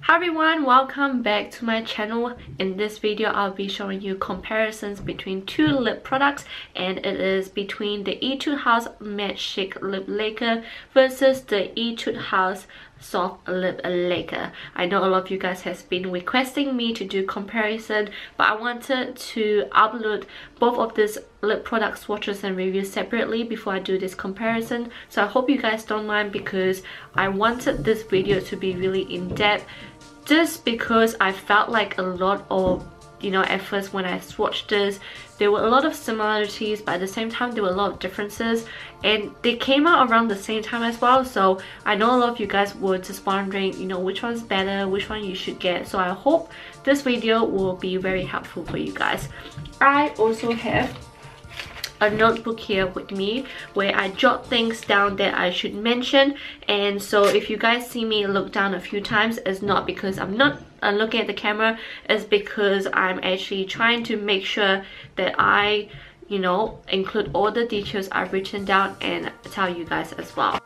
Hi everyone, welcome back to my channel. In this video I'll be showing you comparisons between two lip products, and it is between the Etude House Matte Chic Lip Lacquer versus the Etude House Soft Lip Lacquer. I know a lot of you guys has been requesting me to do comparison, but I wanted to upload both of these lip product swatches and reviews separately before I do this comparison. So I hope you guys don't mind, because I wanted this video to be really in-depth, just because I felt like a lot of, at first when I swatched this, there were a lot of similarities, but at the same time there were a lot of differences, and they came out around the same time as well. So I know a lot of you guys were just wondering, which one's better, which one you should get. So I hope this video will be very helpful for you guys. I also have a notebook here with me where I jot things down that I should mention, and so if you guys see me look down a few times, it's not because I'm not looking at the camera, it's because I'm actually trying to make sure that I include all the details I've written down and tell you guys as well.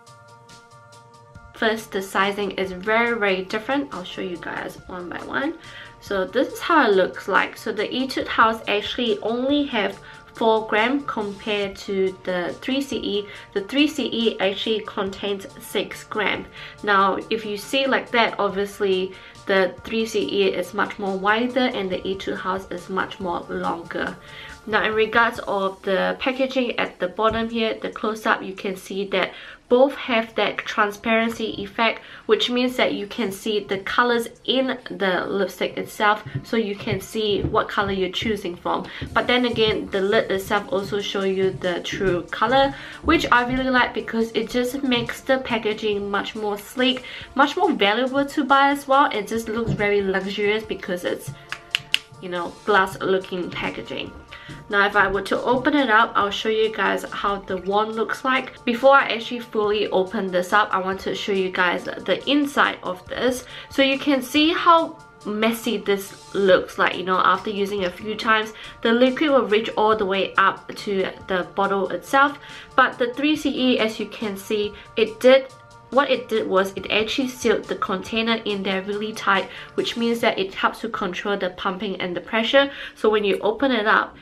First, the sizing is very different. I'll show you guys one by one. So this is how it looks like. So the Etude House actually only have 4 grams compared to the 3CE. The 3CE actually contains 6 grams. Now if you see like that, obviously the 3CE is much more wider and the Etude House is much more longer. Now in regards of the packaging at the bottom here, the close-up, you can see that both have that transparency effect, which means that you can see the colors in the lipstick itself, so you can see what color you're choosing from. But then again, the lid itself also show you the true color, which I really like, because it just makes the packaging much more sleek, much more valuable to buy as well. It just looks very luxurious because it's glass looking packaging. Now if I were to open it up, I'll show you guys how the wand looks like. Before I actually fully open this up, I want to show you guys the inside of this, so you can see how messy this looks like. After using a few times, the liquid will reach all the way up to the bottle itself. But the 3CE, as you can see, what it did was it actually sealed the container in there really tight, which means that it helps to control the pumping and the pressure. So when you open it up,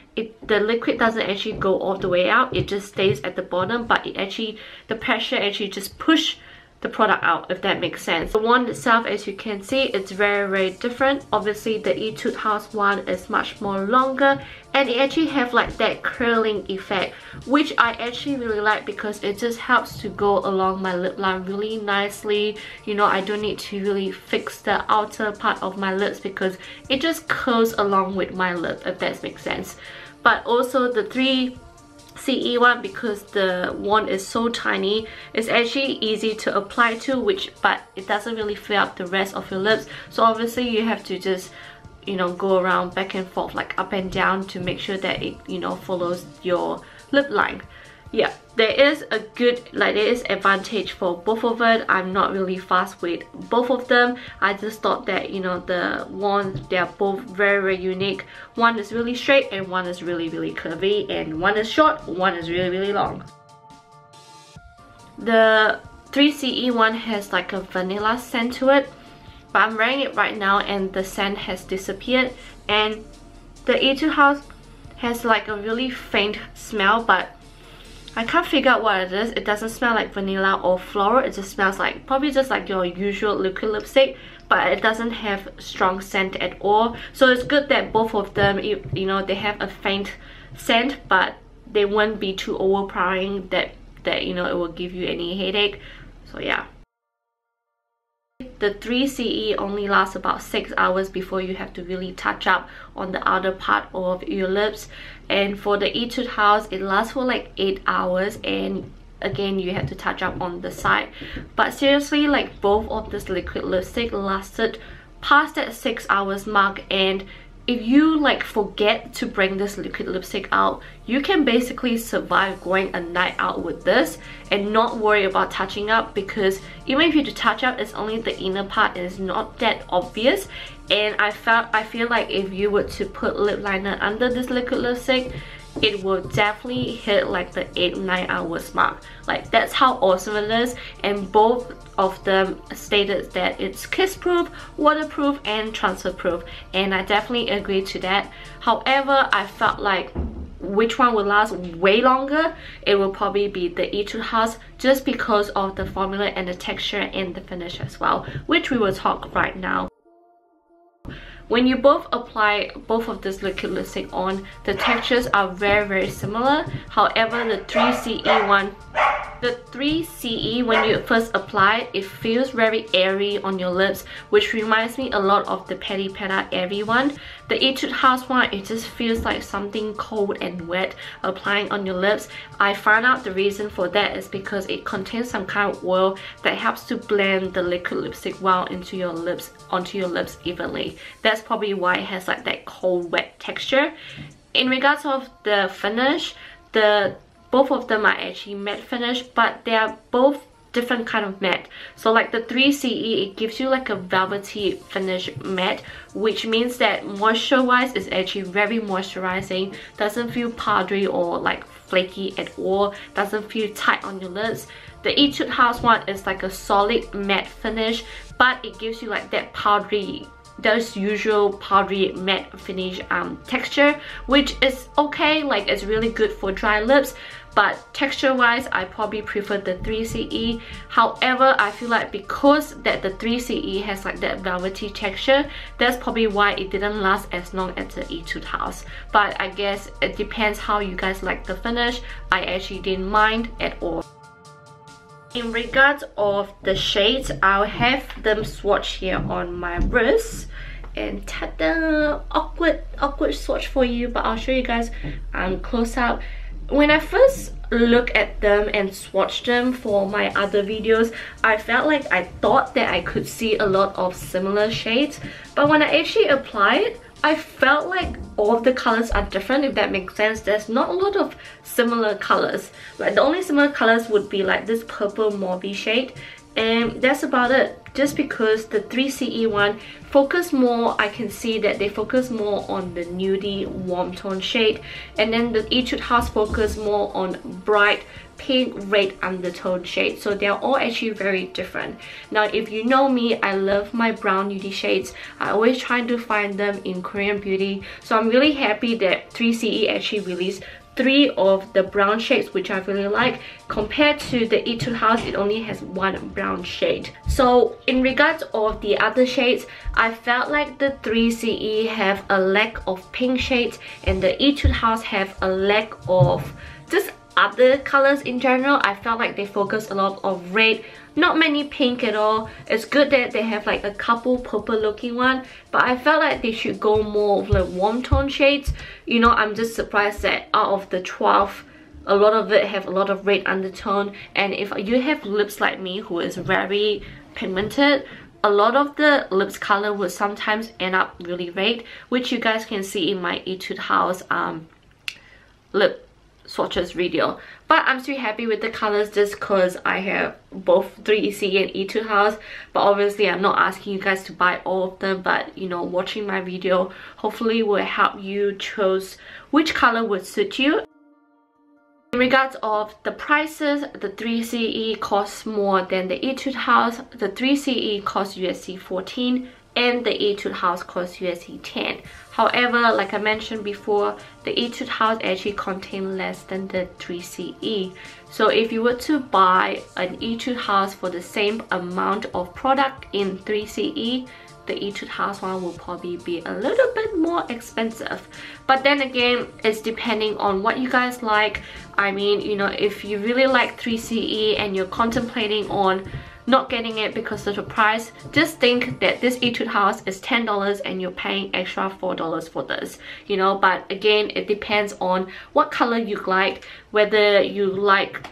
the liquid doesn't actually go all the way out, it just stays at the bottom, but the pressure actually just push the product out, if that makes sense. The wand itself, as you can see, it's very different. Obviously the Etude House one is much more longer, and it actually have like that curling effect, which I actually really like, because it just helps to go along my lip line really nicely. I don't need to really fix the outer part of my lips, because it just curls along with my lip, if that makes sense. But also the 3CE one, because the wand is so tiny, it's actually easy to apply to, but it doesn't really fill up the rest of your lips. So obviously you have to just go around back and forth, like up and down, to make sure that it follows your lip line. Yeah, there is advantage for both of it. I'm not really fast with both of them. I just thought that the wands, they are both very unique. One is really straight and one is really curvy, and one is short, one is really long. The 3CE one has like a vanilla scent to it, but I'm wearing it right now and the scent has disappeared. And the Etude House has like a really faint smell, but I can't figure out what it is. It doesn't smell like vanilla or floral. It just smells like probably just like your usual liquid lipstick, but it doesn't have strong scent at all. So it's good that both of them, they have a faint scent, but they won't be too overpowering that it will give you any headache. So yeah. The 3CE only lasts about 6 hours before you have to really touch up on the outer part of your lips, and for the Etude House it lasts for like 8 hours, and again you have to touch up on the side. But seriously, like both of this liquid lipstick lasted past that 6 hours mark, and if you forget to bring this liquid lipstick out, you can basically survive going a night out with this and not worry about touching up, because even if you do touch up, it's only the inner part and it's not that obvious. And I feel like if you were to put lip liner under this liquid lipstick, it will definitely hit like the 8-9 hours mark. Like, that's how awesome it is. And both of them stated that it's kiss proof, waterproof, and transfer proof, and I definitely agree to that. However, I felt like which one will last way longer, it will probably be the Etude House, just because of the formula and the texture and the finish as well, which we will talk right now. When you both apply both of this liquid lipstick on, the textures are very similar. However, the 3CE, when you first apply it feels very airy on your lips, which reminds me a lot of the Petty Peta Airy one. The Etude House one, it just feels like something cold and wet applying on your lips. I found out the reason for that is because it contains some kind of oil that helps to blend the liquid lipstick well into your lips, onto your lips evenly. That's probably why it has like that cold wet texture. In regards of the finish, both of them are actually matte finish, but they are both different kind of matte. So like the 3CE, it gives you like a velvety finish matte, which means that moisture wise is actually very moisturizing, doesn't feel powdery or like flaky at all, doesn't feel tight on your lips. The Etude House one is like a solid matte finish, but it gives you like that powdery, those usual powdery matte finish texture, which is okay. Like, it's really good for dry lips, but texture wise I probably prefer the 3CE. However, I feel like because that the 3CE has like that velvety texture, that's probably why it didn't last as long as the Etude House. But I guess it depends how you guys like the finish. I actually didn't mind at all. In regards of the shades, I'll have them swatch here on my wrist, and ta-da! Awkward swatch for you, but I'll show you guys close up. When I first look at them and swatch them for my other videos, I felt like I thought that I could see a lot of similar shades, but when I actually apply it, I felt like all of the colors are different, if that makes sense. There's not a lot of similar colors. Like, the only similar colors would be like this purple mauve shade, and that's about it. Just because the 3CE one focus more, I can see that they focus more on the nudie warm tone shade, and then the Etude House focus more on bright pink red undertone shade. So they're all actually very different. Now, if you know me, I love my brown nudie shades. I always try to find them in Korean beauty, so I'm really happy that 3CE actually released 3 of the brown shades, which I really like. Compared to the Etude House, it only has 1 brown shade. So in regards of the other shades, I felt like the 3CE have a lack of pink shades, and the Etude House have a lack of just other colors in general. I felt like they focus a lot of red, not many pink at all. It's good that they have like a couple purple looking one, but I felt like they should go more of like warm tone shades. You know, I'm just surprised that out of the 12, a lot of it have a lot of red undertone. And if you have lips like me who is very pigmented, a lot of the lips color will sometimes end up really red, which you guys can see in my Etude House lip swatches video. But I'm still happy with the colors just because I have both 3CE and Etude House. But obviously I'm not asking you guys to buy all of them, but you know, watching my video hopefully will help you choose which color would suit you. In regards of the prices, the 3CE costs more than the Etude House. The 3CE costs USD 14 and the Etude House costs USD 10. However, like I mentioned before, the Etude House actually contains less than the 3CE. So if you were to buy an Etude House for the same amount of product in 3CE, the Etude House one will probably be a little bit more expensive. But then again, it's depending on what you guys like. I mean, you know, if you really like 3CE and you're contemplating on not getting it because of the price, just think that this Etude House is $10 and you're paying extra $4 for this, you know. But again, it depends on what color you like, whether you like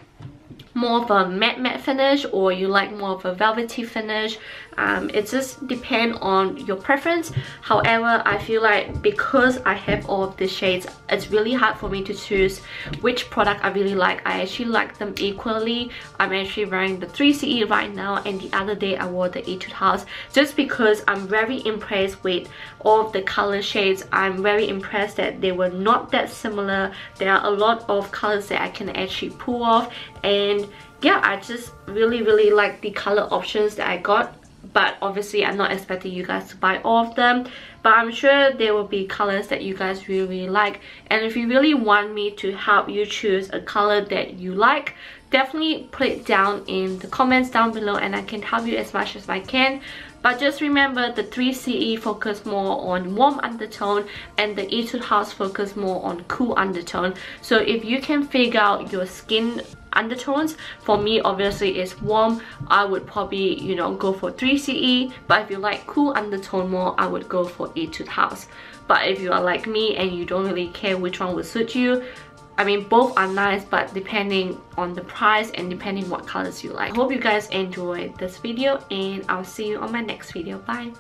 more of a matte finish or you like more of a velvety finish. It just depends on your preference. However, I feel like because I have all of the shades, it's really hard for me to choose which product I really like. I actually like them equally. I'm actually wearing the 3CE right now, and the other day I wore the Etude House just because I'm very impressed with all of the color shades. I'm very impressed that they were not that similar. There are a lot of colors that I can actually pull off, and yeah, I just really like the color options that I got. But obviously I'm not expecting you guys to buy all of them, but I'm sure there will be colors that you guys really like. And if you really want me to help you choose a color that you like, definitely put it down in the comments down below, and I can help you as much as I can. But just remember, the 3CE focus more on warm undertone and the Etude House focus more on cool undertone. So if you can figure out your skin undertones, for me obviously it's warm, I would probably, you know, go for 3CE. But if you like cool undertone more, I would go for Etude House. But if you are like me and you don't really care which one will suit you, I mean, both are nice, but depending on the price and depending what colors you like. I hope you guys enjoyed this video, and I'll see you on my next video. Bye.